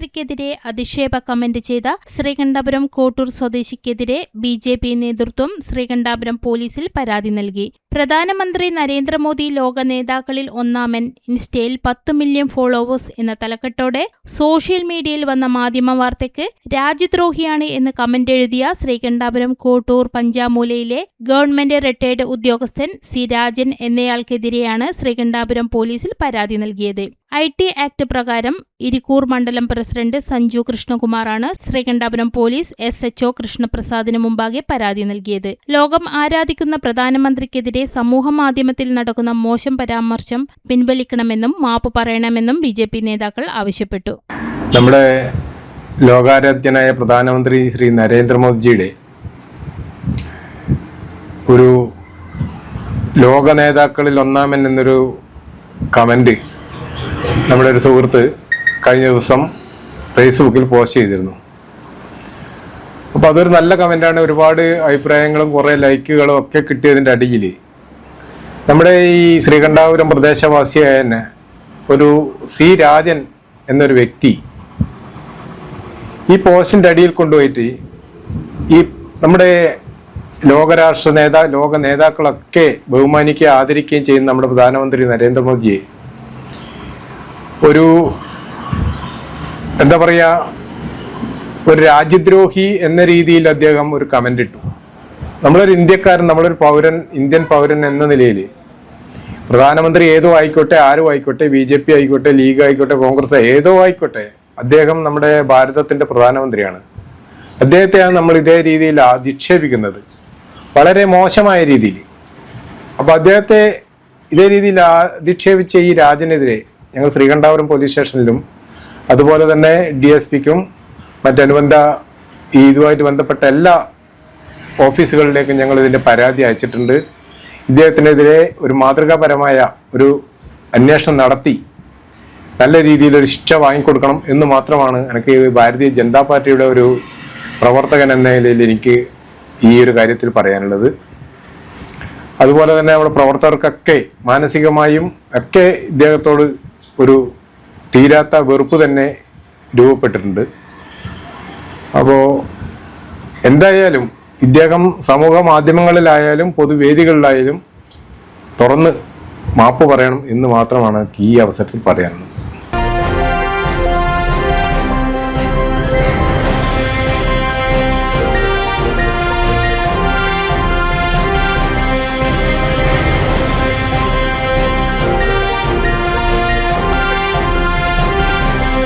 പ്രധാനമന്ത്രിക്കെതിരെ അധിക്ഷേപ comment ചെയ്ത Sreekandapuram Kottoor സ്വദേശിക്കെതിരെ BJP നേതൃത്വം ശ്രീകണ്ഠപുരം പോലീസിൽ പരാതി നൽകി. പ്രധാനമന്ത്രി നരേന്ദ്രമോദി ലോക നേതാക്കളിൽ ഒന്നാമൻ, ഇൻസ്റ്റയിൽ 10 മില്യൺ ഫോളോവേഴ്സ് എന്ന തലക്കെട്ടോടെ സോഷ്യൽ മീഡിയയിൽ വന്ന മാധ്യമ വാർത്തയ്ക്ക് രാജ്യദ്രോഹിയാണ് എന്ന് കമന്റ് എഴുതിയ ശ്രീകണ്ഠപുരം കോട്ടൂർ പഞ്ചാമൂലയിലെ ഗവൺമെന്റ് റിട്ടയർഡ് ഉദ്യോഗസ്ഥൻ C. രാജൻ എന്നയാൾക്കെതിരെയാണ് ശ്രീകണ്ഠപുരം പോലീസിൽ പരാതി നൽകിയത്. IT ആക്ട് പ്രകാരം ഇരിക്കൂർ മണ്ഡലം പ്രസിഡന്റ് സഞ്ജു കൃഷ്ണകുമാറാണ് ശ്രീകണ്ഠപുരം പോലീസ് SHO കൃഷ്ണപ്രസാദിന് മുമ്പാകെ പരാതി നൽകിയത്. ലോകം ആരാധിക്കുന്ന പ്രധാനമന്ത്രിക്കെതിരെ സമൂഹ മാധ്യമത്തിൽ നടക്കുന്ന മോശം പരാമർശം പിൻവലിക്കണമെന്നും മാപ്പ് പറയണമെന്നും BJP നേതാക്കൾ ആവശ്യപ്പെട്ടു. നമ്മുടെ ലോകാരാധ്യനായ പ്രധാനമന്ത്രി ശ്രീ നരേന്ദ്രമോദിജിയുടെ ഒരു ലോക നേതാക്കളിൽ ഒന്നാമൻ എന്നൊരു കമന്റ് നമ്മുടെ ഒരു സുഹൃത്ത് കഴിഞ്ഞ ദിവസം ഫേസ്ബുക്കിൽ പോസ്റ്റ് ചെയ്തിരുന്നു. അപ്പോൾ അതൊരു നല്ല കമൻ്റാണ്. ഒരുപാട് അഭിപ്രായങ്ങളും കുറേ ലൈക്കുകളും ഒക്കെ കിട്ടിയതിൻ്റെ അടിയിൽ നമ്മുടെ ഈ ശ്രീകണ്ഠപുരം പ്രദേശവാസിയായ തന്നെ ഒരു C. രാജൻ എന്നൊരു വ്യക്തി ഈ പോസ്റ്റിൻ്റെ അടിയിൽ കൊണ്ടുപോയിട്ട് ഈ നമ്മുടെ ലോക നേതാക്കളൊക്കെ ബഹുമാനിക്കുകയും ആദരിക്കുകയും ചെയ്യുന്ന നമ്മുടെ പ്രധാനമന്ത്രി നരേന്ദ്രമോദിയെ ഒരു എന്താ പറയുക, ഒരു രാജ്യദ്രോഹി എന്ന രീതിയിൽ അദ്ദേഹം ഒരു കമൻ്റ് ഇട്ടു. നമ്മളൊരു ഇന്ത്യക്കാരൻ, നമ്മളൊരു പൗരൻ, ഇന്ത്യൻ പൗരൻ എന്ന നിലയിൽ പ്രധാനമന്ത്രി ഏതോ ആയിക്കോട്ടെ, ആരും ആയിക്കോട്ടെ, BJP ആയിക്കോട്ടെ, ലീഗ് ആയിക്കോട്ടെ, കോൺഗ്രസ് ഏതോ ആയിക്കോട്ടെ, അദ്ദേഹം നമ്മുടെ ഭാരതത്തിൻ്റെ പ്രധാനമന്ത്രിയാണ്. അദ്ദേഹത്തെയാണ് നമ്മൾ ഇതേ രീതിയിൽ അധിക്ഷേപിക്കുന്നത്, വളരെ മോശമായ രീതിയിൽ. അപ്പോൾ അദ്ദേഹത്തെ ഇതേ രീതിയിൽ അധിക്ഷേപിച്ച ഈ രാജനെതിരെ ഞങ്ങൾ ശ്രീകണ്ഠപുരം പോലീസ് സ്റ്റേഷനിലും അതുപോലെ തന്നെ DSPക്കും മറ്റനുബന്ധ ഇതുമായിട്ട് ബന്ധപ്പെട്ട എല്ലാ ഓഫീസുകളിലേക്കും ഞങ്ങൾ ഇതിൻ്റെ പരാതി അയച്ചിട്ടുണ്ട്. ഇദ്ദേഹത്തിനെതിരെ ഒരു മാതൃകാപരമായ ഒരു അന്വേഷണം നടത്തി നല്ല രീതിയിലൊരു ശിക്ഷ വാങ്ങിക്കൊടുക്കണം എന്ന് മാത്രമാണ് എനിക്ക് ഭാരതീയ ജനതാ പാർട്ടിയുടെ ഒരു പ്രവർത്തകൻ എന്ന നിലയിൽ എനിക്ക് ഈ ഒരു കാര്യത്തിൽ പറയാനുള്ളത്. അതുപോലെ തന്നെ നമ്മുടെ പ്രവർത്തകർക്കൊക്കെ മാനസികമായും ഒക്കെ ഇദ്ദേഹത്തോട് ഒരു തീരാത്ത വെറുപ്പ് തന്നെ രൂപപ്പെട്ടിട്ടുണ്ട്. അപ്പോൾ എന്തായാലും ഇദ്ദേഹം സമൂഹ മാധ്യമങ്ങളിലായാലും പൊതുവേദികളിലായാലും തുറന്ന് മാപ്പ് പറയണം എന്ന് മാത്രമാണ് ഈ അവസരത്തിൽ പറയാനുള്ളത്.